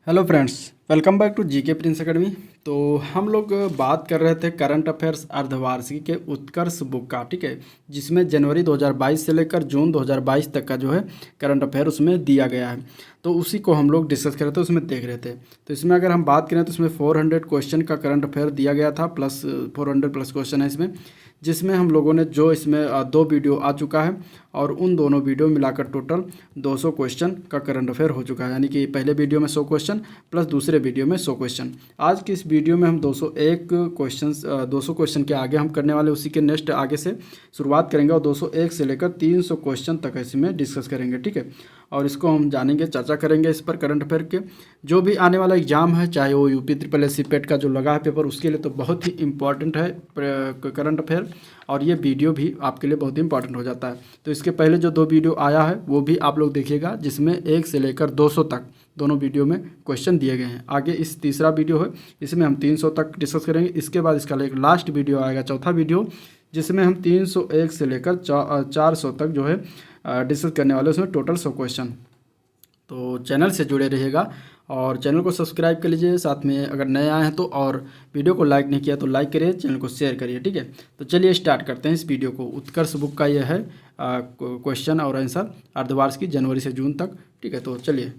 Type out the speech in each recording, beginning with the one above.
Hello friends, welcome back to GK prince academy. तो हम लोग बात कर रहे थे करंट अफेयर्स अर्धवार्षिकी के उत्कर्ष बुक का, ठीक है, जिसमें जनवरी 2022 से लेकर जून 2022 तक का जो है करंट अफेयर उसमें दिया गया है। तो उसी को हम लोग डिस्कस कर रहे थे, उसमें देख रहे थे। तो इसमें अगर हम बात करें तो इसमें 400 क्वेश्चन का करंट अफेयर दिया गया था, प्लस 400 प्लस क्वेश्चन है इसमें, जिसमें हम लोगों ने जो इसमें दो वीडियो आ चुका है और उन दोनों वीडियो मिलाकर टोटल 200 क्वेश्चन का करंट अफेयर हो चुका है। यानी कि पहले वीडियो में 100 क्वेश्चन प्लस दूसरे वीडियो में 100 क्वेश्चन। आज की इस वीडियो में हम 201 क्वेश्चन 200 क्वेश्चन के आगे हम करने वाले, उसी के नेक्स्ट आगे से शुरुआत करेंगे और 201 से लेकर 300 क्वेश्चन तक इसमें डिस्कस करेंगे, ठीक है। और इसको हम जानेंगे, चर्चा करेंगे इस पर करंट अफेयर के जो भी आने वाला एग्जाम है, चाहे वो यूपी ट्रिपल एस सी पेट का जो लगा है पेपर, उसके लिए तो बहुत ही इंपॉर्टेंट है करंट अफेयर, और ये वीडियो भी आपके लिए बहुत ही इंपॉर्टेंट हो जाता है। तो इसके पहले जो 2 वीडियो आया है वो भी आप लोग देखिएगा, जिसमें 1 से लेकर 200 तक दोनों वीडियो में क्वेश्चन दिए गए हैं। आगे इस तीसरा वीडियो है, इसमें हम 300 तक डिस्कस करेंगे। इसके बाद इसका एक लास्ट वीडियो आएगा, चौथा वीडियो, जिसमें हम 301 से लेकर 400 तक जो है डिस्कस करने वाले, उसमें टोटल 100 क्वेश्चन। तो चैनल से जुड़े रहिएगा और चैनल को सब्सक्राइब कर लीजिए, साथ में अगर नए आए हैं तो, और वीडियो को लाइक नहीं किया तो लाइक करिए, चैनल को शेयर करिए, ठीक है। तो चलिए स्टार्ट करते हैं इस वीडियो को। उत्कर्ष बुक का यह है क्वेश्चन और आंसर अर्धवार्षिकी जनवरी से जून तक, ठीक है। तो चलिए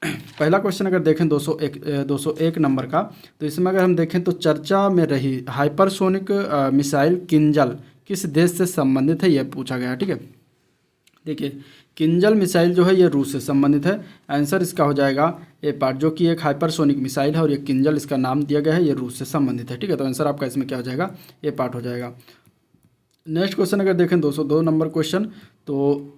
पहला क्वेश्चन अगर देखें 201 नंबर का, तो इसमें अगर हम देखें तो चर्चा में रही हाइपरसोनिक मिसाइल किंजल किस देश से संबंधित है, यह पूछा गया है, ठीक है। देखिए, किंजल मिसाइल जो है ये रूस से संबंधित है। आंसर इसका हो जाएगा ए पार्ट, जो कि एक हाइपरसोनिक मिसाइल है और ये किंजल इसका नाम दिया गया है, ये रूस से संबंधित है, ठीक है। तो आंसर आपका इसमें क्या हो जाएगा, ए पार्ट हो जाएगा। नेक्स्ट क्वेश्चन अगर देखें 202 नंबर क्वेश्चन, तो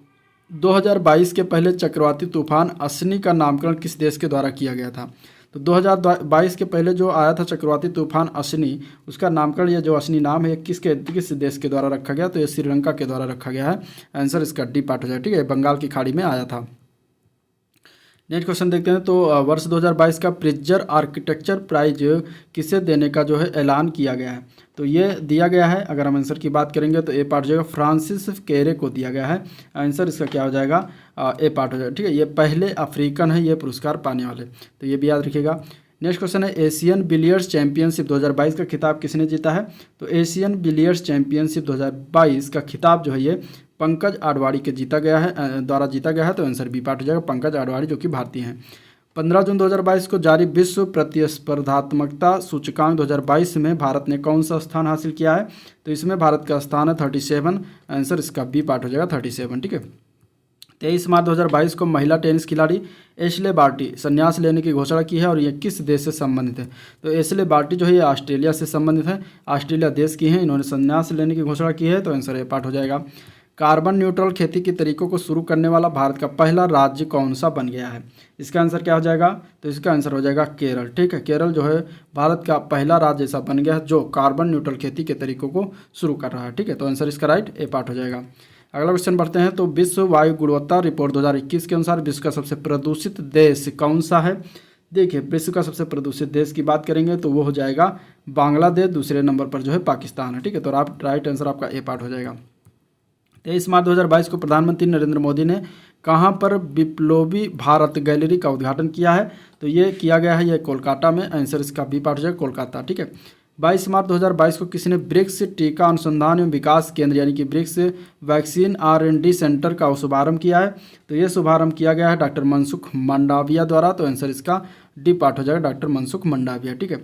2022 के पहले चक्रवाती तूफान असनी का नामकरण किस देश के द्वारा किया गया था। तो 2022 के पहले जो आया था चक्रवाती तूफान असनी, उसका नामकरण, ये जो असनी नाम है, ये किस देश के द्वारा रखा गया, तो ये श्रीलंका के द्वारा रखा गया है। आंसर इसका डी पार्ट हो जाएगा, ठीक है। बंगाल की खाड़ी में आया था। नेक्स्ट क्वेश्चन देखते हैं, तो वर्ष 2022 का प्रिट्जर आर्किटेक्चर प्राइज किसे देने का जो है ऐलान किया गया है। तो ये दिया गया है, अगर हम आंसर की बात करेंगे तो ए पार्ट हो जाएगा, फ्रांसिस कैरे को दिया गया है। आंसर इसका क्या हो जाएगा, ए पार्ट हो जाएगा, ठीक है। ये पहले अफ्रीकन है ये पुरस्कार पाने वाले, तो ये भी याद रखिएगा। नेक्स्ट क्वेश्चन है, एशियन बिलियर्ड्स चैंपियनशिप 2022 का खिताब किसने जीता है। तो एशियन बिलियर्ड्स चैंपियनशिप 2022 का खिताब जो है ये पंकज आडवाणी के द्वारा जीता गया है। तो आंसर बी पार्ट हो जाएगा, पंकज आडवाणी, जो कि भारतीय हैं। 15 जून 2022 को जारी विश्व प्रतिस्पर्धात्मकता सूचकांक 2022 में भारत ने कौन सा स्थान हासिल किया है। तो इसमें भारत का स्थान है 37। आंसर इसका बी पार्ट हो जाएगा 37, ठीक है। 23 मार्च 2022 को महिला टेनिस खिलाड़ी एशले बार्टी संन्यास लेने की घोषणा की है और ये किस देश से संबंधित है। तो एशले बार्टी जो है ये ऑस्ट्रेलिया से संबंधित है, ऑस्ट्रेलिया देश की हैं, इन्होंने संन्यास लेने की घोषणा की है। तो आंसर ए पार्ट हो जाएगा। कार्बन न्यूट्रल खेती के तरीकों को शुरू करने वाला भारत का पहला राज्य कौन सा बन गया है। इसका आंसर क्या हो जाएगा, तो इसका आंसर हो जाएगा केरल, ठीक है। केरल जो है भारत का पहला राज्य ऐसा बन गया है जो कार्बन न्यूट्रल खेती के तरीकों को शुरू कर रहा है, ठीक है। तो आंसर इसका राइट ए पार्ट हो जाएगा। अगला क्वेश्चन बढ़ते हैं, तो विश्व वायु गुणवत्ता रिपोर्ट 2021 के अनुसार विश्व का सबसे प्रदूषित देश कौन सा है। देखिए, विश्व का सबसे प्रदूषित देश की बात करेंगे तो वो हो जाएगा बांग्लादेश, दूसरे नंबर पर जो है पाकिस्तान है, ठीक है। तो आप राइट आंसर आपका ए पार्ट हो जाएगा। 23 मार्च 2022 को प्रधानमंत्री नरेंद्र मोदी ने कहाँ पर विप्लवी भारत गैलरी का उद्घाटन किया है। तो ये किया गया है, ये कोलकाता में। आंसर इसका बी पार्ट हो जाएगा, कोलकाता, ठीक है। 22 मार्च 2022 को किसी ने ब्रिक्स टीका अनुसंधान एवं विकास केंद्र यानी कि ब्रिक्स वैक्सीन R&D सेंटर का शुभारंभ किया है। तो ये शुभारंभ किया गया है डॉक्टर मनसुख मंडाविया द्वारा। तो आंसर इसका डी पार्ट हो जाएगा, डॉक्टर मनसुख मंडाविया, ठीक है।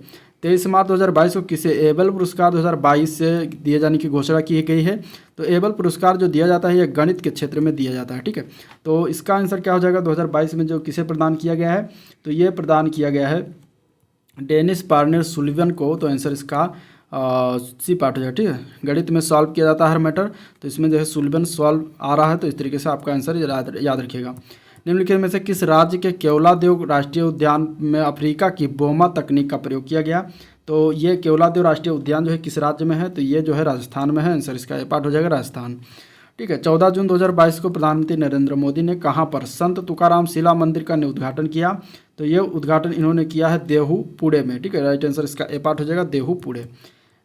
23 मार्च 2022 को किसे एबल पुरस्कार 2022 से दिए जाने की घोषणा की गई है। तो एबल पुरस्कार जो दिया जाता है ये गणित के क्षेत्र में दिया जाता है, ठीक है। तो इसका आंसर क्या हो जाएगा, 2022 में जो किसे प्रदान किया गया है, तो ये प्रदान किया गया है डेनिस पार्नेर सुलिवन को। तो आंसर इसका सी पार्ट हो जाएगा, ठीक है। गणित में सॉल्व किया जाता है हर मैटर, तो इसमें जो है सुलिवन सॉल्व आ रहा है, तो इस तरीके से आपका आंसर याद रखिएगा। निम्नलिखित में से किस राज्य के केवलादेव राष्ट्रीय उद्यान में अफ्रीका की बोमा तकनीक का प्रयोग किया गया। तो ये केवलादेव राष्ट्रीय उद्यान जो है किस राज्य में है, तो ये जो है राजस्थान में है। आंसर इसका ए पार्ट हो जाएगा, राजस्थान, ठीक है। 14 जून 2022 को प्रधानमंत्री नरेंद्र मोदी ने कहाँ पर संत तुकाराम शिला मंदिर का उद्घाटन किया। तो ये उद्घाटन इन्होंने किया है देहू पुणे में, ठीक है। राइट आंसर इसका ए पार्ट हो जाएगा, देहू पुणे।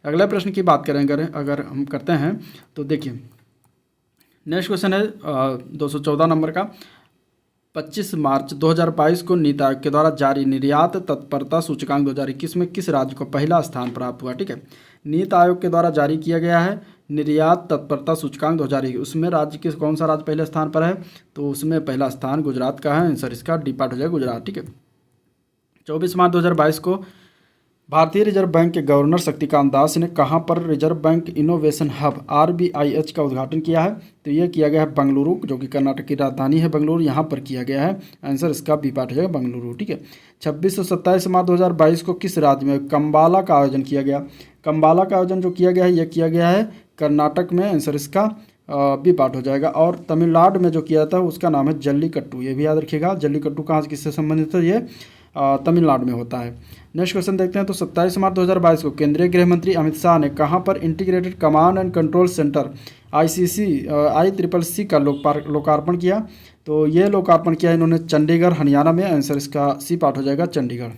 अगले प्रश्न की बात करेंगे अगर हम करते हैं, तो देखिए नेक्स्ट क्वेश्चन है 214 नंबर का, 25 मार्च 2022 को नीति आयोग के द्वारा जारी निर्यात तत्परता सूचकांक 2021 में किस राज्य को पहला स्थान प्राप्त हुआ? ठीक है, नीति आयोग के द्वारा जारी किया गया है निर्यात तत्परता सूचकांक 2021, उसमें राज्य किस कौन सा राज्य पहले स्थान पर है? तो उसमें पहला स्थान गुजरात का है। आंसर इसका डी पार्ट हो जाएगा गुजरात। ठीक है, 24 मार्च 2022 को भारतीय रिजर्व बैंक के गवर्नर शक्तिकांत दास ने कहाँ पर reserve bank innovation hub RBIH का उद्घाटन किया है? तो ये किया गया है बंगलुरु, जो कि कर्नाटक की राजधानी है बंगलुरु, यहाँ पर किया गया है। आंसर इसका बी पार्ट हो जाएगा बंगलुरु। ठीक है, 26 से 27 मार्च 2022 को किस राज्य में कम्बाला का आयोजन किया गया? कम्बाला का आयोजन जो किया गया है ये किया गया है कर्नाटक में। आंसर इसका बी पार्ट हो जाएगा। और तमिलनाडु में जो किया जाता है उसका नाम है जल्लीकट्टू, ये भी याद रखिएगा। जल्लीकट्टू कहाँ से किससे संबंधित है? ये तमिलनाडु में होता है। नेक्स्ट क्वेश्चन देखते हैं। तो 27 मार्च 2022 को केंद्रीय गृह मंत्री अमित शाह ने कहाँ पर integrated command and control centre ICC का लोकार्पण किया? तो ये लोकार्पण किया इन्होंने चंडीगढ़ हरियाणा में। आंसर इसका सी पार्ट हो जाएगा चंडीगढ़।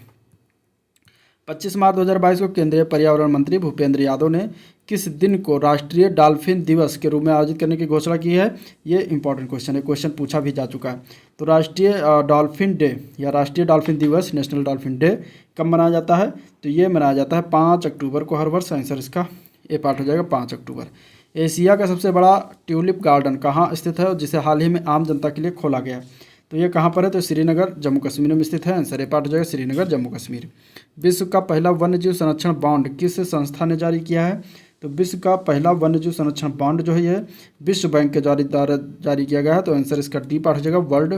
25 मार्च 2022 को केंद्रीय पर्यावरण मंत्री भूपेंद्र यादव ने किस दिन को राष्ट्रीय डॉल्फिन दिवस के रूप में आयोजित करने की घोषणा की है? ये इंपॉर्टेंट क्वेश्चन है, क्वेश्चन पूछा भी जा चुका है। तो राष्ट्रीय डॉल्फिन डे या राष्ट्रीय डॉल्फिन दिवस, नेशनल डॉल्फिन डे कब मनाया जाता है? तो ये मनाया जाता है 5 अक्टूबर को हर वर्ष। आंसर इसका ए पार्ट हो जाएगा 5 अक्टूबर। एशिया का सबसे बड़ा ट्यूलिप गार्डन कहाँ स्थित है, जिसे हाल ही में आम जनता के लिए खोला गया? तो ये कहाँ पर है? तो श्रीनगर जम्मू कश्मीर में स्थित है। आंसर ए पार्ट हो जाएगा श्रीनगर जम्मू कश्मीर। विश्व का पहला वन्यजीव संरक्षण बॉन्ड किस संस्था ने जारी किया है? तो विश्व का पहला वन्यजीव संरक्षण बॉन्ड जो है ये विश्व बैंक के द्वारा जारी किया गया है। तो आंसर इसका डी पार्ट हो जाएगा वर्ल्ड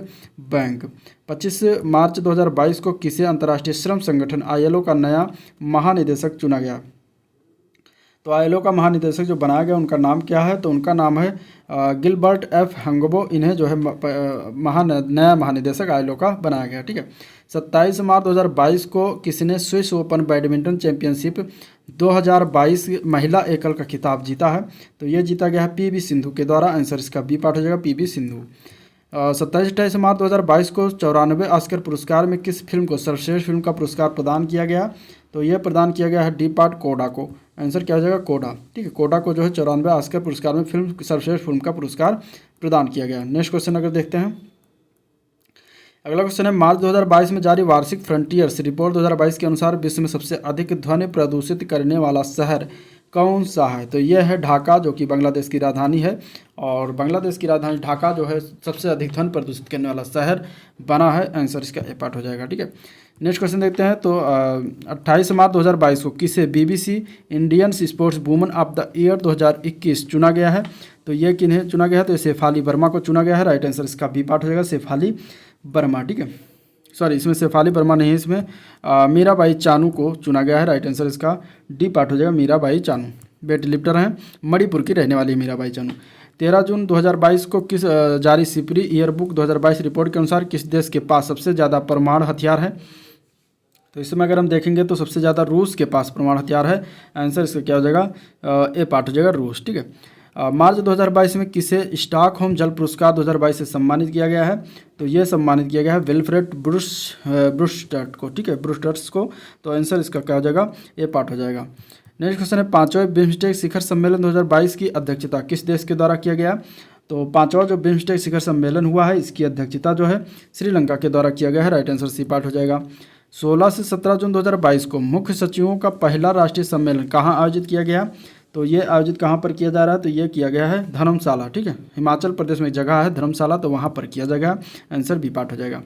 बैंक। 25 मार्च 2022 को किसे अंतर्राष्ट्रीय श्रम संगठन ILO का नया महानिदेशक चुना गया? तो ILO का महानिदेशक जो बनाया गया उनका नाम क्या है? तो उनका नाम है गिलबर्ट F हंगबो। इन्हें जो है नया महानिदेशक ILO का बनाया गया। ठीक है, 27 मार्च 2022 को किसने स्विस ओपन बैडमिंटन चैंपियनशिप 2022 महिला एकल का खिताब जीता है? तो ये जीता गया है PV सिंधु के द्वारा। आंसर इसका बी पार्ट हो जाएगा PV सिंधु। 27-28 मार्च 2022 को 94 ऑस्कर पुरस्कार में किस फिल्म को सर्वश्रेष्ठ फिल्म का पुरस्कार प्रदान किया गया? तो यह प्रदान किया गया है डी पार्ट कोडा को। आंसर क्या हो जाएगा? कोडा। ठीक है, कोडा को जो है 94 ऑस्कर पुरस्कार में सर्वश्रेष्ठ फिल्म का पुरस्कार प्रदान किया गया। नेक्स्ट क्वेश्चन अगर देखते हैं, अगला क्वेश्चन है मार्च 2022 में जारी वार्षिक फ्रंटियर्स रिपोर्ट 2022 के अनुसार विश्व में सबसे अधिक ध्वनि प्रदूषित करने वाला शहर कौन सा है? तो यह है ढाका, जो कि बांग्लादेश की राजधानी है। और बांग्लादेश की राजधानी ढाका जो है सबसे अधिक ध्वनि प्रदूषित करने वाला शहर बना है। आंसर इसका ए पार्ट हो जाएगा। ठीक है, नेक्स्ट क्वेश्चन देखते हैं। तो 28 मार्च 2022 को किसे BBC Indian sports woman of the year 2021 चुना गया है? तो ये किन्हें चुना गया है? तो शेफाली वर्मा को चुना गया है। राइट आंसर इसका बी पार्ट हो जाएगा शेफाली वर्मा। ठीक है, सॉरी इसमें शेफाली वर्मा नहीं है, इसमें मीराबाई चानू को चुना गया है। राइट आंसर इसका डी पार्ट हो जाएगा मीराबाई चानू। वेट लिफ्टर हैं, मणिपुर की रहने वाली मीराबाई चानू। 13 जून 2022 को किस जारी सिपरी ईयरबुक 2022 रिपोर्ट के अनुसार किस देश के पास सबसे ज़्यादा परमाणु हथियार है? तो इसमें अगर हम देखेंगे तो सबसे ज़्यादा रूस के पास परमाणु हथियार है। आंसर इसका क्या हो जाएगा? ए पार्ट हो जाएगा रूस। ठीक है, मार्च 2022 में किसे स्टॉकहोम जल पुरस्कार 2022 से सम्मानित किया गया है? तो ये सम्मानित किया गया है विल्फ्रेड ब्रूस्टर्ट को। ठीक है, ब्रूस्टर्स को। तो आंसर इसका क्या हो जाएगा? ए पार्ट हो जाएगा। नेक्स्ट क्वेश्चन है 5वें बिम्स्टेक शिखर सम्मेलन 2022 की अध्यक्षता किस देश के द्वारा किया गया? तो 5वां जो बिम्स्टेक शिखर सम्मेलन हुआ है इसकी अध्यक्षता जो है श्रीलंका के द्वारा किया गया है। राइट आंसर सी पार्ट हो जाएगा। 16 से 17 जून 2022 को मुख्य सचिवों का पहला राष्ट्रीय सम्मेलन कहाँ आयोजित किया गया? तो ये आयोजित कहाँ पर किया जा रहा है? तो ये किया गया है धर्मशाला। ठीक है, हिमाचल प्रदेश में एक जगह है धर्मशाला, तो वहाँ पर किया जाएगा। आंसर बी पार्ट हो जाएगा।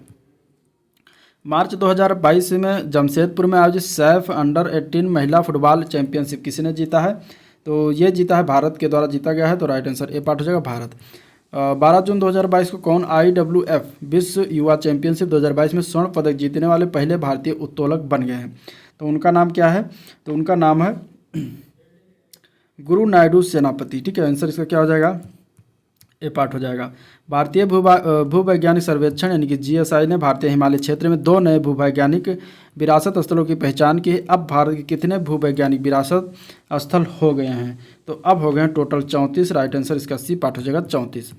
मार्च 2022 में जमशेदपुर में आयोजित सैफ अंडर 18 महिला फुटबॉल चैंपियनशिप किसने जीता है? तो ये जीता है भारत के द्वारा जीता गया है। तो राइट आंसर ए पार्ट हो जाएगा भारत। 12 जून 2022 को कौन IWF विश्व युवा चैंपियनशिप 2022 में स्वर्ण पदक जीतने वाले पहले भारतीय उत्तोलक बन गए हैं? तो उनका नाम क्या है? तो उनका नाम है गुरु नायडू सेनापति। ठीक है, आंसर इसका क्या हो जाएगा? ए पार्ट हो जाएगा। भारतीय भूवैज्ञानिक सर्वेक्षण यानी कि GSI ने भारतीय हिमालय क्षेत्र में 2 नए भूवैज्ञानिक विरासत स्थलों की पहचान की। अब भारत के कितने भूवैज्ञानिक विरासत स्थल हो गए हैं? तो अब हो गए हैं टोटल 34। राइट आंसर इसका सी पार्ट हो जाएगा 34।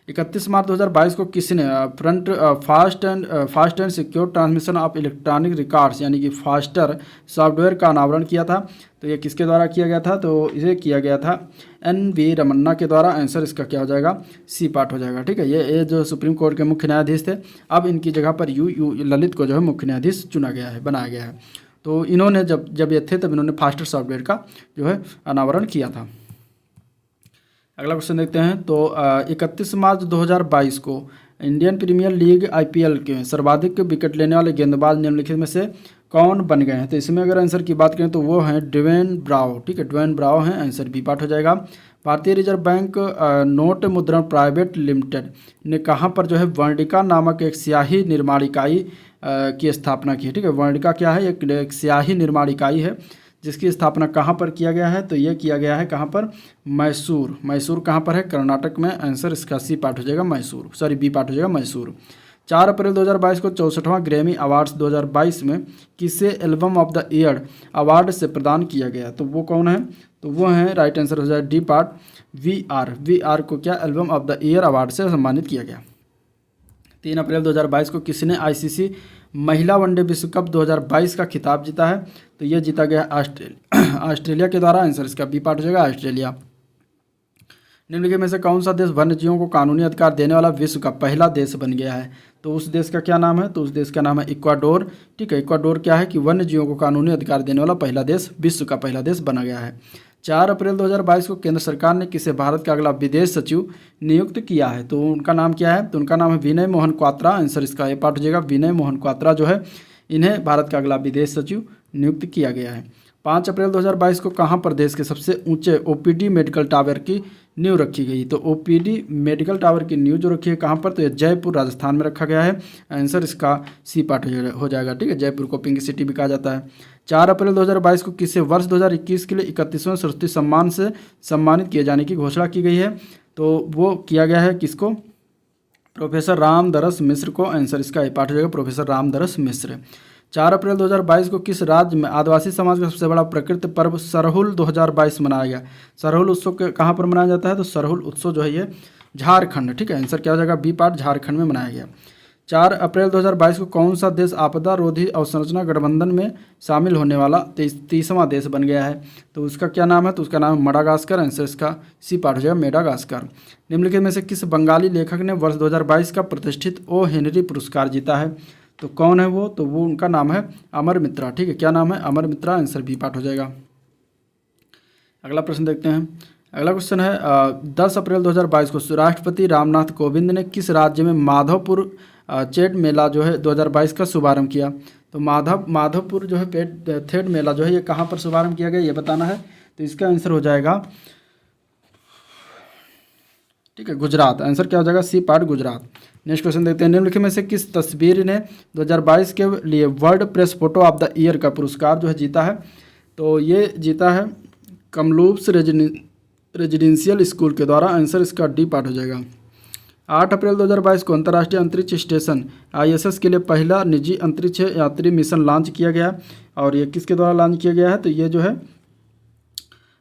31 मार्च 2022 को किसने front fast and secure transmission of electronic records यानी कि फास्टर सॉफ्टवेयर का अनावरण किया था? तो ये किसके द्वारा किया गया था? तो इसे किया गया था NV रमन्ना के द्वारा। आंसर इसका क्या हो जाएगा? सी पार्ट हो जाएगा। ठीक है, ये जो सुप्रीम कोर्ट के मुख्य न्यायाधीश थे, अब इनकी जगह पर यू ललित को जो है मुख्य न्यायाधीश चुना गया है, बनाया गया है। तो इन्होंने जब ये थे तब इन्होंने फास्टर सॉफ्टवेयर का जो है अनावरण किया था। अगला क्वेश्चन देखते हैं। तो 31 मार्च 2022 को इंडियन प्रीमियर लीग IPL के सर्वाधिक विकेट लेने वाले गेंदबाज निम्नलिखित में से कौन बन गए हैं? तो इसमें अगर आंसर की बात करें तो वो हैं ड्वेन ब्रावो। ठीक है, ड्वेन ब्रावो हैं, आंसर बी पार्ट हो जाएगा। Bharatiya reserve bank note Mudran private limited ने कहाँ पर जो है वर्णिका नामक एक स्याही निर्माण इकाई की स्थापना की है? ठीक है, वर्णिका क्या है? एक स्याही निर्माण इकाई है जिसकी स्थापना कहाँ पर किया गया है? तो ये किया गया है कहाँ पर? मैसूर। मैसूर कहाँ पर है? कर्नाटक में। आंसर इसका सी पार्ट हो जाएगा मैसूर, सॉरी बी पार्ट हो जाएगा मैसूर। 4 अप्रैल 2022 को 64वां ग्रैमी अवार्ड्स 2022 में किसे album of the year award से प्रदान किया गया? तो वो कौन है? तो वो हैं, राइट आंसर हो जाएगा डी पार्ट VR को क्या album of the year award से सम्मानित किया गया। 3 अप्रैल 2022 को किसने ICC महिला वनडे विश्व कप 2022 का खिताब जीता है? तो ये जीता गया ऑस्ट्रेलिया के द्वारा। आंसर इसका बी पार्ट हो जाएगा ऑस्ट्रेलिया। निम्नलिखित में से कौन सा देश वन्यजीवों को कानूनी अधिकार देने वाला विश्व का पहला देश बन गया है? तो उस देश का क्या नाम है? तो उस देश का नाम है इक्वाडोर। ठीक है, इक्वाडोर क्या है कि वन्यजीवों को कानूनी अधिकार देने वाला पहला देश, विश्व का पहला देश बना गया है। 4 अप्रैल 2022 को केंद्र सरकार ने किसे भारत का अगला विदेश सचिव नियुक्त किया है? तो उनका नाम क्या है? तो उनका नाम है विनय मोहन क्वात्रा। आंसर इसका ए पार्ट हो जाएगा। विनय मोहन क्वात्रा जो है, इन्हें भारत का अगला विदेश सचिव नियुक्त किया गया है। 5 अप्रैल 2022 को कहाँ पर देश के सबसे ऊंचे OPD मेडिकल टावर की नींव रखी गई? तो OPD मेडिकल टावर की नींव जो रखी है कहाँ पर? तो ये जयपुर राजस्थान में रखा गया है। आंसर इसका सी पार्ट हो जाएगा। ठीक है, जयपुर को पिंक सिटी भी कहा जाता है। 4 अप्रैल 2022 को किसे वर्ष 2021 के लिए 31वें सरस्वती सम्मान से सम्मानित किए जाने की घोषणा की गई है? तो वो किया गया है किसको? प्रोफेसर रामदरस मिश्र को। आंसर इसका ए पार्ट हो जाएगा, प्रोफेसर रामदरस मिश्र। 4 अप्रैल 2022 को किस राज्य में आदिवासी समाज का सबसे बड़ा प्रकृति पर्व सरहुल 2022 मनाया गया? सरहुल उत्सव कहाँ पर मनाया जाता है? तो सरहुल उत्सव जो है ये झारखंड। ठीक है, आंसर क्या हो जाएगा? बी पार्ट, झारखंड में मनाया गया। 4 अप्रैल 2022 को कौन सा देश आपदा रोधी अवसंरचना गठबंधन में शामिल होने वाला 30वां देश बन गया है? तो उसका क्या नाम है? तो उसका नाम है मडागास्कर। आंसर इसका सी पार्ट हो जाएगा, मेडागास्कर। निम्नलिखित में से किस बंगाली लेखक ने वर्ष 2022 का प्रतिष्ठित ओ हेनरी पुरस्कार जीता है? तो कौन है वो? तो वो उनका नाम है अमर मित्रा। ठीक है, क्या नाम है? अमर मित्रा। आंसर बी पार्ट हो जाएगा। अगला प्रश्न देखते हैं। अगला क्वेश्चन है 10 अप्रैल 2022 को राष्ट्रपति रामनाथ कोविंद ने किस राज्य में माधवपुर चेट मेला जो है 2022 का शुभारंभ किया? तो माधवपुर जो है थेट मेला जो है ये कहाँ पर शुभारंभ किया गया ये बताना है। तो इसका आंसर हो जाएगा, ठीक है, गुजरात। आंसर क्या हो जाएगा? C part, Gujarat. Next question देखते हैं। निम्नलिखित में से किस तस्वीर ने 2022 के लिए world press photo of the year का पुरस्कार जो है जीता है? तो ये जीता है कमलूप्स रेजिडेंशियल स्कूल के द्वारा। आंसर इसका डी पार्ट हो जाएगा। 8 अप्रैल 2022 को अंतर्राष्ट्रीय अंतरिक्ष स्टेशन ISS के लिए पहला निजी अंतरिक्ष यात्री मिशन लॉन्च किया गया। और ये किसके द्वारा लॉन्च किया गया है? तो ये जो है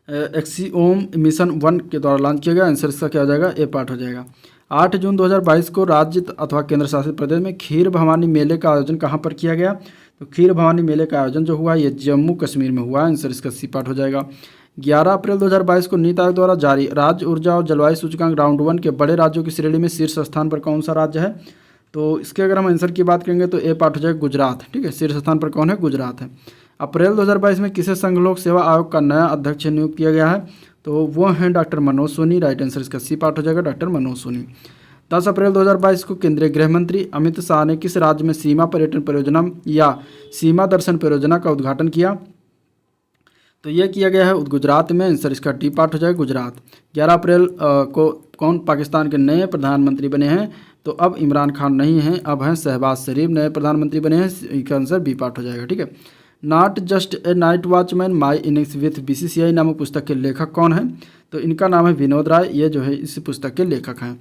एक्सियोम मिशन 1 के द्वारा लॉन्च किया गया। आंसर इसका क्या हो जाएगा? ए पार्ट हो जाएगा। 8 जून 2022 को राज्य अथवा केंद्र शासित प्रदेश में खीर भवानी मेले का आयोजन कहाँ पर किया गया? तो खीर भवानी मेले का आयोजन जो हुआ ये जम्मू कश्मीर में हुआ। आंसर इसका सी पार्ट हो जाएगा। 11 अप्रैल 2022 को नीति आयोग द्वारा जारी राज्य ऊर्जा और जलवायु सूचकांक राउंड 1 के बड़े राज्यों की श्रेणी में शीर्ष स्थान पर कौन सा राज्य है? तो इसके अगर हम आंसर की बात करेंगे तो ए पार्ट हो जाएगा, गुजरात। ठीक है, शीर्ष स्थान पर कौन है? गुजरात है। अप्रैल 2022 में किसे संघ लोक सेवा आयोग का नया अध्यक्ष नियुक्त किया गया है? तो वो हैं doctor Manoj Soni. Right answer इसका सी पार्ट हो जाएगा, डॉक्टर मनोज सोनी। 10 अप्रैल 2022 को केंद्रीय गृह मंत्री अमित शाह ने किस राज्य में सीमा पर्यटन परियोजना या सीमा दर्शन परियोजना का उद्घाटन किया? तो यह किया गया है गुजरात में। आंसर इसका डी पार्ट हो जाएगा, गुजरात। 11 अप्रैल को कौन पाकिस्तान के नए प्रधानमंत्री बने हैं? तो अब इमरान खान नहीं हैं, अब हैं शहबाज शरीफ नए प्रधानमंत्री बने हैं। इसका आंसर बी पार्ट हो जाएगा। ठीक है। Not just a night watchman my innings with BCCI नामक पुस्तक के लेखक कौन हैं? तो इनका नाम है विनोद राय। ये जो है इस पुस्तक के लेखक हैं।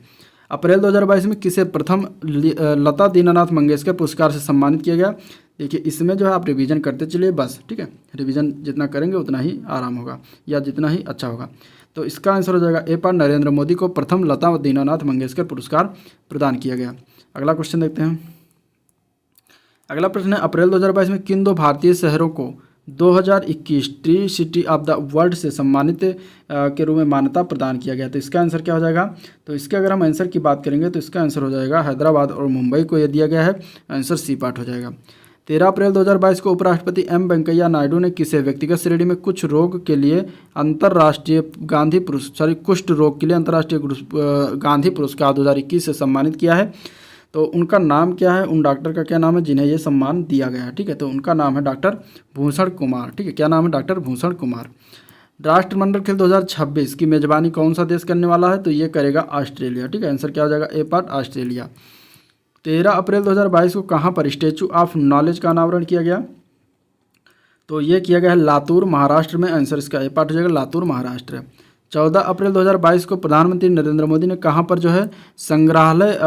अप्रैल 2022 में किसे प्रथम लता दीनानाथ मंगेशकर पुरस्कार से सम्मानित किया गया? देखिए इसमें जो है आप रिवीजन करते चलिए बस। ठीक है, रिवीजन जितना करेंगे उतना ही आराम होगा या जितना ही अच्छा होगा। तो इसका आंसर हो जाएगा ए पार्ट, नरेंद्र मोदी को प्रथम लता दीनानाथ मंगेशकर पुरस्कार प्रदान किया गया। अगला क्वेश्चन देखते हैं। अगला प्रश्न है, अप्रैल 2022 में किन दो भारतीय शहरों को 2021 tree city of the world से सम्मानित के रूप में मान्यता प्रदान किया गया? तो इसका आंसर क्या हो जाएगा? तो इसके अगर हम आंसर की बात करेंगे तो इसका आंसर हो जाएगा हैदराबाद और मुंबई को ये दिया गया है। आंसर सी पार्ट हो जाएगा। 13 अप्रैल 2022 को उपराष्ट्रपति एम वेंकैया नायडू ने किसे व्यक्तिगत श्रेणी में कुछ रोग के लिए अंतर्राष्ट्रीय गांधी कुष्ठ रोग के लिए अंतर्राष्ट्रीय गांधी पुरस्कार 2021 से सम्मानित किया है? तो उनका नाम क्या है, उन डॉक्टर का क्या नाम है जिन्हें ये सम्मान दिया गया है? ठीक है, तो उनका नाम है डॉक्टर भूषण कुमार। ठीक है, क्या नाम है? डॉक्टर भूषण कुमार। राष्ट्रमंडल खेल 2026 की मेजबानी कौन सा देश करने वाला है? तो ये करेगा ऑस्ट्रेलिया। ठीक है, आंसर क्या हो जाएगा? ए पार्ट, ऑस्ट्रेलिया। 13 अप्रैल 2022 को कहाँ पर स्टैचू ऑफ नॉलेज का अनावरण किया गया? तो ये किया गया है लातूर, महाराष्ट्र में। आंसर इसका ए पार्ट हो जाएगा, लातूर, महाराष्ट्र। 14 अप्रैल 2022 को प्रधानमंत्री नरेंद्र मोदी ने कहाँ पर जो है संग्रहालय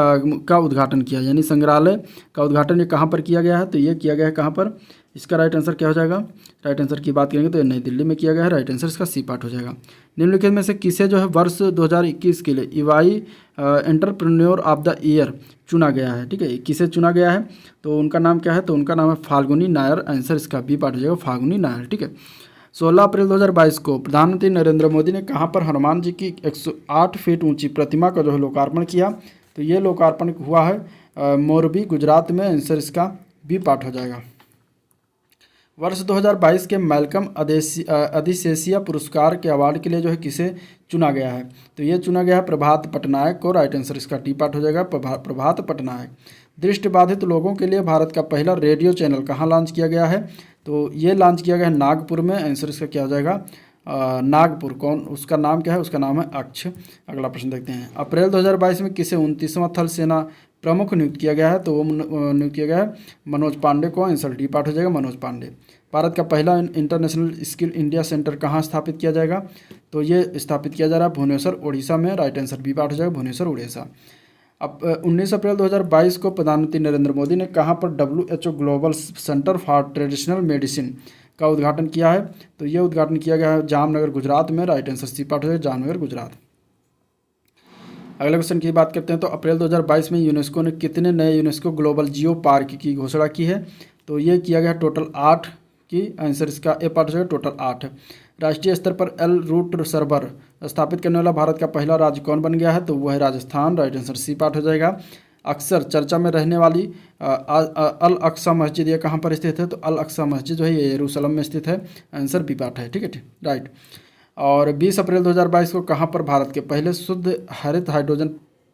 का उद्घाटन किया, यानी संग्रहालय का उद्घाटन ये कहाँ पर किया गया है? तो ये किया गया है कहाँ पर? इसका राइट आंसर क्या हो जाएगा? राइट आंसर की बात करेंगे तो ये नई दिल्ली में किया गया है। राइट आंसर इसका सी पार्ट हो जाएगा। निम्नलिखित में से किसे जो है वर्ष 2021 के लिए EY entrepreneur of the year चुना गया है? ठीक है, किसे चुना गया है? तो उनका नाम क्या है? तो उनका नाम है फाल्गुनी नायर। आंसर इसका बी पार्ट हो जाएगा, फाल्गुनी नायर। ठीक है। 16 अप्रैल 2022 को प्रधानमंत्री नरेंद्र मोदी ने कहाँ पर हनुमान जी की 108 फीट ऊंची प्रतिमा का जो है लोकार्पण किया? तो ये लोकार्पण हुआ है मोरबी, गुजरात में। आंसर इसका बी पार्ट हो जाएगा। वर्ष 2022 के मैल्कम अधिशेषिया पुरस्कार के अवार्ड के लिए जो है किसे चुना गया है? तो ये चुना गया है प्रभात पटनायक को। राइट आंसर इसका टी पार्ट हो जाएगा, प्रभात पटनायक। दृष्टिबाधित लोगों के लिए भारत का पहला रेडियो चैनल कहाँ लॉन्च किया गया है? तो ये लॉन्च किया गया है नागपुर में। आंसर इसका क्या हो जाएगा? नागपुर। कौन, उसका नाम क्या है? उसका नाम है अक्ष। अगला प्रश्न देखते हैं। अप्रैल 2022 में किसे 29वां थल सेना प्रमुख नियुक्त किया गया है? तो वो नियुक्त किया गया है मनोज पांडे को। आंसर डी पार्ट हो जाएगा, मनोज पांडे। भारत का पहला इंटरनेशनल स्किल इंडिया सेंटर कहाँ स्थापित किया जाएगा? तो ये स्थापित किया जा रहा है भुवनेश्वर, उड़ीसा में। राइट आंसर बी पार्ट हो जाएगा, भुवनेश्वर, उड़ीसा। अब 19 अप्रैल 2022 को प्रधानमंत्री नरेंद्र मोदी ने कहाँ पर WHO global centre for traditional medicine का उद्घाटन किया है? तो ये उद्घाटन किया गया है जामनगर, गुजरात में। राइट आंसर सी पार्ट हो जाएगा, जामनगर, गुजरात। अगले क्वेश्चन की बात करते हैं। तो अप्रैल 2022 में यूनेस्को ने कितने नए यूनेस्को ग्लोबल जियो पार्क की घोषणा की है? तो ये किया गया टोटल 8 की। आंसर इसका ए पार्ट हो जाएगा, टोटल 8। राष्ट्रीय स्तर पर एल रूट सर्वर स्थापित करने वाला भारत का पहला राज्य कौन बन गया है? तो वह है Rajasthan. Right answer C part हो जाएगा। अक्सर चर्चा में रहने वाली अल अक्सा मस्जिद ये कहाँ पर स्थित है? तो अल अक्सा मस्जिद जो है ये यरूशलेम में स्थित है। आंसर बी पार्ट है। ठीक है, राइट। और 20 अप्रैल 2022 को कहाँ पर भारत के पहले शुद्ध हरित हाइड्रोजन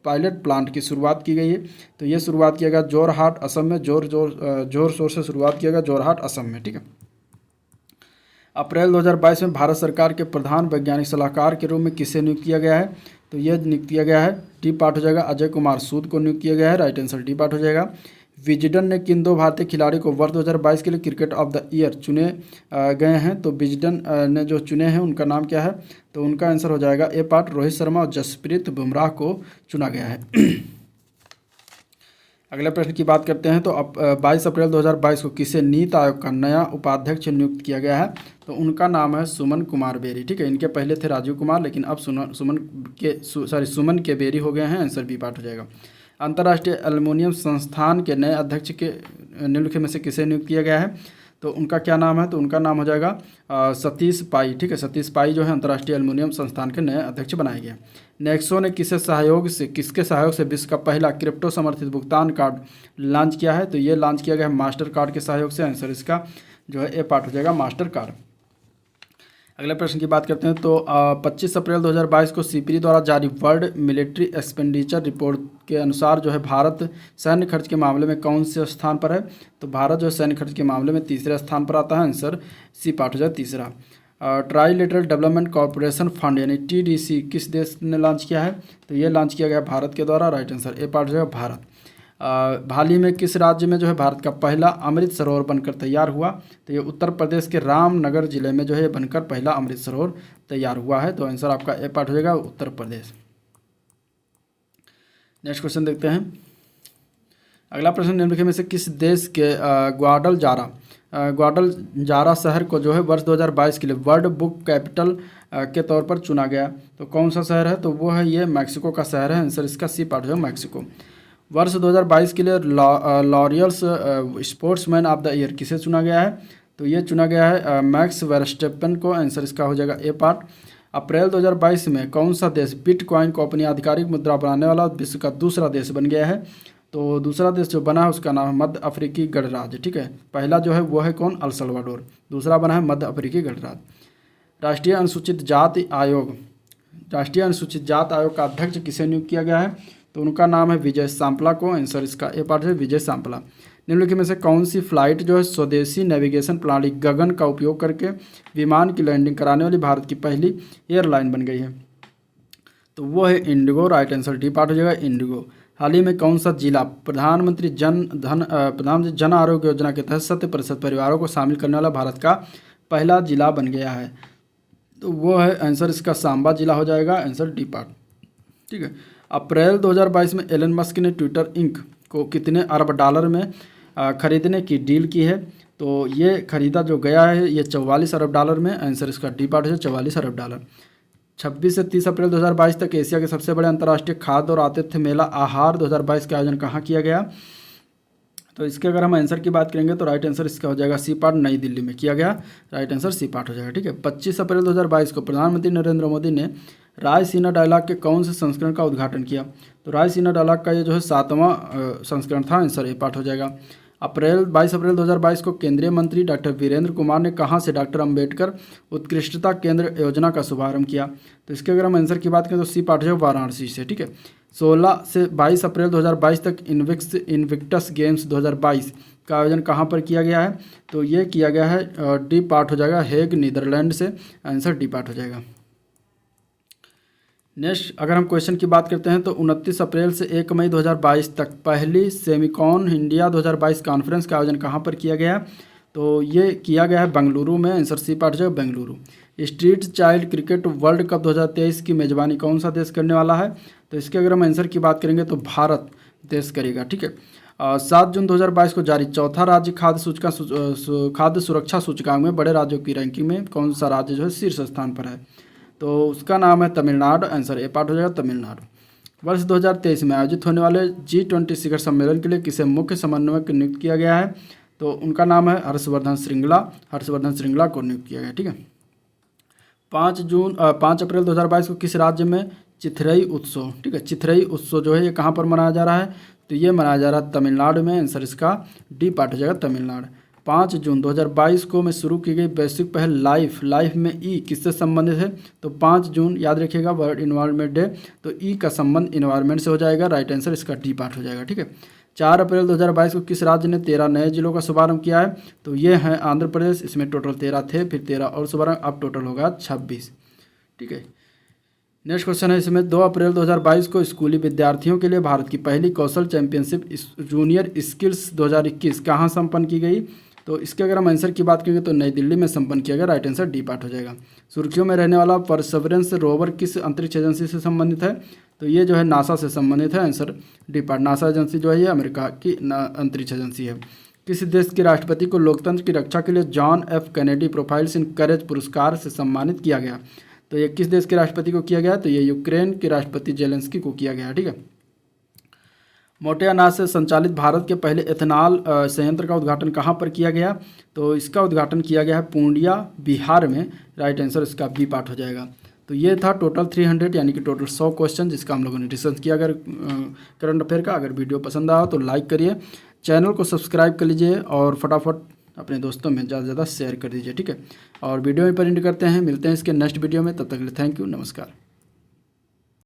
पायलट प्लांट की शुरुआत की गई है? तो ये शुरुआत किया गया जोरहाट, असम में। जोर शोर से शुरुआत किया गया जोरहाट, असम में। ठीक है। अप्रैल 2022 में भारत सरकार के प्रधान वैज्ञानिक सलाहकार के रूप में किसे नियुक्त किया गया है? तो ये नियुक्त किया गया है, डी पार्ट हो जाएगा, अजय कुमार सूद को नियुक्त किया गया है। राइट आंसर डी पार्ट हो जाएगा। विजडन ने किन दो भारतीय खिलाड़ी को वर्ष 2022 के लिए क्रिकेट ऑफ द ईयर चुने गए हैं? तो विजडन ने जो चुने हैं उनका नाम क्या है? तो उनका आंसर हो जाएगा ए पार्ट, रोहित शर्मा और जसप्रीत बुमराह को चुना गया है। अगले प्रश्न की बात करते हैं। तो अब 22 अप्रैल 2022 को किसे नीति आयोग का नया उपाध्यक्ष नियुक्त किया गया है? तो उनका नाम है सुमन कुमार बेरी। ठीक है, इनके पहले थे राजीव कुमार, लेकिन अब सुमन के बेरी हो गए हैं। आंसर बी पार्ट हो जाएगा। अंतर्राष्ट्रीय एल्युमिनियम संस्थान के नए अध्यक्ष के निम्नलिखित में से किसे नियुक्त किया गया है? तो उनका क्या नाम है? तो उनका नाम हो जाएगा सतीश पाई। ठीक है, सतीश पाई जो है अंतर्राष्ट्रीय एल्युमिनियम संस्थान के नए अध्यक्ष बनाए गए। नेक्सो ने किसके सहयोग से विश्व का पहला क्रिप्टो समर्थित भुगतान कार्ड लॉन्च किया है? तो ये लॉन्च किया गया है मास्टर कार्ड के सहयोग से। आंसर इसका जो है ए पार्ट हो जाएगा, मास्टर कार्ड। अगले प्रश्न की बात करते हैं। तो 25 अप्रैल 2022 को सीपीरी द्वारा जारी वर्ल्ड मिलिट्री एक्सपेंडिचर रिपोर्ट के अनुसार जो है भारत सैन्य खर्च के मामले में कौन से स्थान पर है? तो भारत जो है सैन्य खर्च के मामले में तीसरे स्थान पर आता है। आंसर सी पार्ट हो जाए, तीसरा। ट्राईलेटरल डेवलपमेंट कॉरपोरेशन फंड यानी TDC किस देश ने लॉन्च किया है? तो ये लॉन्च किया गया भारत के द्वारा। राइट आंसर ए पार्ट हो जाएगा, भारत। हाल ही में किस राज्य में जो है भारत का पहला अमृत सरोवर बनकर तैयार हुआ? तो ये उत्तर प्रदेश के रामनगर जिले में जो है बनकर पहला अमृत सरोवर तैयार हुआ है। तो आंसर आपका ए पार्ट हो जाएगा, उत्तर प्रदेश। नेक्स्ट क्वेश्चन देखते हैं। अगला प्रश्न निम्नलिखित में से किस देश के ग्वाडलजारा शहर को जो है वर्ष 2022 के लिए वर्ल्ड बुक कैपिटल के तौर पर चुना गया? तो कौन सा शहर है? तो वो है ये मैक्सिको का शहर है। आंसर इसका सी पार्ट है मैक्सिको। वर्ष 2022 के लिए laurels sportsman of the year किसे चुना गया है? तो ये चुना गया है मैक्स वर्स्टेपन को। आंसर इसका हो जाएगा ए पार्ट। अप्रैल 2022 में कौन सा देश बिटकॉइन को अपनी आधिकारिक मुद्रा बनाने वाला विश्व का दूसरा देश बन गया है? तो दूसरा देश जो बना है उसका नाम है मध्य अफ्रीकी गणराज्य। ठीक है, पहला जो है वो है कौन? El Salvador. दूसरा बना है मध्य अफ्रीकी गणराज्य। राष्ट्रीय अनुसूचित जाति आयोग का अध्यक्ष किसे नियुक्त किया गया है? तो उनका नाम है विजय सांपला को। आंसर इसका ए पार्ट है विजय सांपला। निम्नलिखित में से कौन सी फ्लाइट जो है स्वदेशी नेविगेशन प्रणाली गगन का उपयोग करके विमान की लैंडिंग कराने वाली भारत की पहली एयरलाइन बन गई है? तो वो है Indigo. Right answer D part हो जाएगा इंडिगो। हाल ही में कौन सा जिला प्रधानमंत्री जन आरोग्य योजना के तहत 100% परिवारों को शामिल करने वाला भारत का पहला जिला बन गया है? तो वो है आंसर इसका सांबा जिला हो जाएगा। Answer D part. ठीक है, अप्रैल 2022 में एलन मस्क ने ट्विटर इंक को कितने अरब डॉलर में खरीदने की डील की है? तो ये खरीदा जो गया है ये 44 अरब डॉलर में। आंसर इसका डी पार्ट है 44 अरब डॉलर। 26 से 30 अप्रैल 2022 तक एशिया के सबसे बड़े अंतर्राष्ट्रीय खाद्य और आतिथ्य मेला आहार 2022 का आयोजन कहाँ किया गया? तो इसके अगर हम आंसर की बात करेंगे तो राइट आंसर इसका हो जाएगा सी पार्ट, नई दिल्ली में किया गया। राइट आंसर सी पार्ट हो जाएगा। ठीक है, 25 अप्रैल 2022 को प्रधानमंत्री नरेंद्र मोदी ने रायसीना डायलॉग के कौन से संस्करण का उद्घाटन किया? तो रायसीना डायलॉग का ये जो है 7वां संस्करण था। आंसर ए पार्ट हो जाएगा। 22 अप्रैल 2022 को केंद्रीय मंत्री डॉक्टर वीरेंद्र कुमार ने कहाँ से डॉक्टर अंबेडकर उत्कृष्टता केंद्र योजना का शुभारंभ किया? तो इसके अगर हम आंसर की बात करें तो सी पार्ट है वाराणसी से। ठीक है, 16 से 22 अप्रैल 2022 तक इन्विक्टस गेम्स 2022 का आयोजन कहाँ पर किया गया है? तो ये किया गया है डी पार्ट हो जाएगा हेग नीदरलैंड से। आंसर डी पार्ट हो जाएगा। नेक्स्ट अगर हम क्वेश्चन की बात करते हैं तो 29 अप्रैल से 1 मई 2022 तक पहली सेमिकॉन इंडिया 2022 कॉन्फ्रेंस का आयोजन कहाँ पर किया गया? तो ये किया गया है बेंगलुरु में। आंसर सी पार्ट जो है Bengaluru. Street child cricket world cup 2023 की मेजबानी कौन सा देश करने वाला है? तो इसके अगर हम आंसर की बात करेंगे तो भारत देश करेगा। ठीक है, 7 जून 2022 को जारी चौथा राज्य खाद्य सुरक्षा सूचकांक में बड़े राज्यों की रैंकिंग में कौन सा राज्य जो है शीर्ष स्थान पर है? तो उसका नाम है तमिलनाडु। आंसर ए पार्ट हो जाएगा तमिलनाडु। वर्ष 2023 में आयोजित होने वाले G20 शिखर सम्मेलन के लिए किसे मुख्य समन्वयक नियुक्त किया गया है? तो उनका नाम है हर्षवर्धन श्रृंगला को नियुक्त किया गया। ठीक है, 5 अप्रैल 2022 को किस राज्य में चिथरई उत्सव, ठीक है, चिथरई उत्सव जो है ये कहाँ पर मनाया जा रहा है? तो ये मनाया जा रहा है तमिलनाडु में। आंसर इसका डी पार्ट हो जाएगा तमिलनाडु। 5 जून 2022 को में शुरू की गई वैश्विक पहल लाइफ में ई किससे संबंधित है? तो 5 जून याद रखिएगा वर्ल्ड इन्वायरमेंट डे, तो ई का संबंध इन्वायरमेंट से हो जाएगा। राइट आंसर इसका डी पार्ट हो जाएगा। ठीक है, 4 अप्रैल 2022 को किस राज्य ने 13 नए जिलों का शुभारंभ किया है? तो ये हैं आंध्र प्रदेश। इसमें टोटल 13 थे, फिर 13 और शुभारंभ, अब टोटल होगा 26। ठीक है, नेक्स्ट क्वेश्चन है इसमें 2 अप्रैल 2022 को स्कूली विद्यार्थियों के लिए भारत की पहली कौशल चैंपियनशिप जूनियर स्किल्स 2021 कहाँ संपन्न की गई? तो इसके अगर हम आंसर की बात करेंगे तो नई दिल्ली में संपन्न किया गया। राइट आंसर डी पार्ट हो जाएगा। सुर्खियों में रहने वाला परसेवरेंस रोवर किस अंतरिक्ष एजेंसी से संबंधित है? तो ये जो है नासा से संबंधित है। Answer D part. NASA agency जो है ये अमेरिका की अंतरिक्ष एजेंसी है। किस देश के राष्ट्रपति को लोकतंत्र की रक्षा के लिए जॉन एफ कैनेडी प्रोफाइल्स इन करेज पुरस्कार से सम्मानित किया गया? तो ये किस देश के राष्ट्रपति को किया गया? तो ये यूक्रेन के राष्ट्रपति जेलेंस्की को किया गया। ठीक है, मोटे अनाज से संचालित भारत के पहले एथेनॉल संयंत्र का उद्घाटन कहाँ पर किया गया? तो इसका उद्घाटन किया गया है पूर्णिया बिहार में। राइट आंसर इसका बी पार्ट हो जाएगा। तो ये था टोटल 300 यानी कि टोटल 100 क्वेश्चन जिसका हम लोगों ने डिस्कस किया। अगर करंट अफेयर का अगर वीडियो पसंद आया तो लाइक करिए, चैनल को सब्सक्राइब कर लीजिए और फटाफट अपने दोस्तों में ज़्यादा से ज़्यादा शेयर कर दीजिए। ठीक है, और वीडियो में परिंट करते हैं, मिलते हैं इसके नेक्स्ट वीडियो में। तब तक के लिए थैंक यू, नमस्कार।